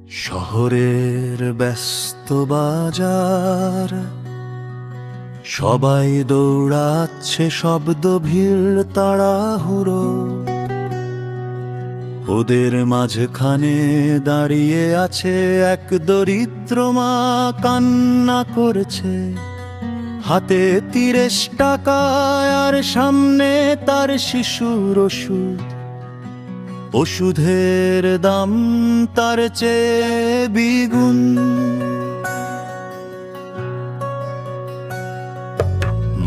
শহরের ব্যস্ত বাজার, সবাই দৌড়াচ্ছে, শব্দ ভিড় তাড়াহুড়ো। ওদের মাঝখানে দাঁড়িয়ে আছে এক দরিদ্র মা, কান্না করছে, হাতে 30 টাকা আর সামনে তার শিশুর ওষুধ। ওষুধের দাম তার চেয়ে দ্বিগুণ।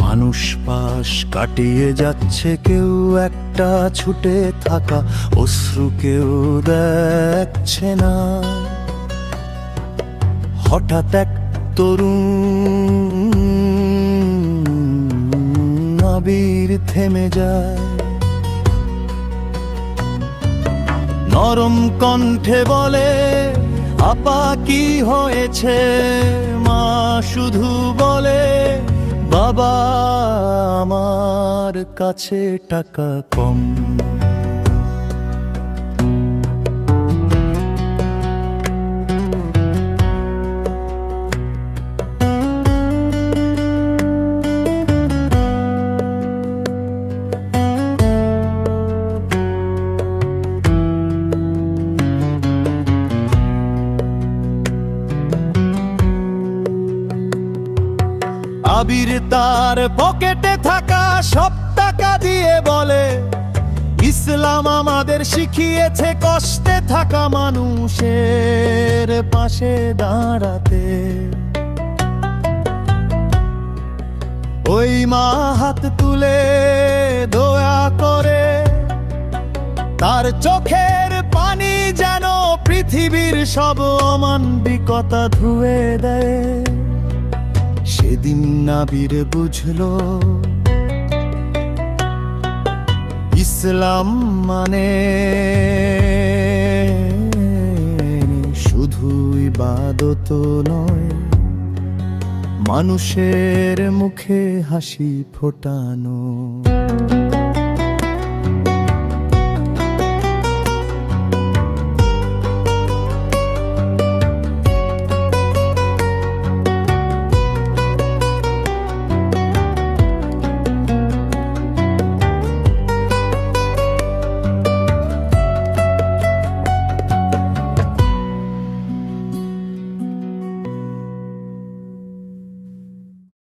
মানুষ পাশ কাটিয়ে যাচ্ছে, কেউ একটা ছুটে থাকা অশ্রু কেউ দেখছে না। হঠাৎ এক তরুণ আবির থেমে যায়, নরম কণ্ঠে বলে, আপা কি হয়েছে? মা শুধু বলে, বাবা আমার কাছে টাকা কম। আবির তার পকেটে থাকা সব টাকা দিয়ে বলে, ইসলাম আমাদের শিখিয়েছে কষ্টে থাকা মানুষের পাশে দাঁড়াতে। ওই মা হাত তুলে দয়া করে, তার চোখের পানি যেন পৃথিবীর সব অমানবিকতা ধুয়ে দেয়। সেদিন আবির বুঝলো, ইসলাম মানে শুধু ইবাদত নয়, মানুষের মুখে হাসি ফোটানো।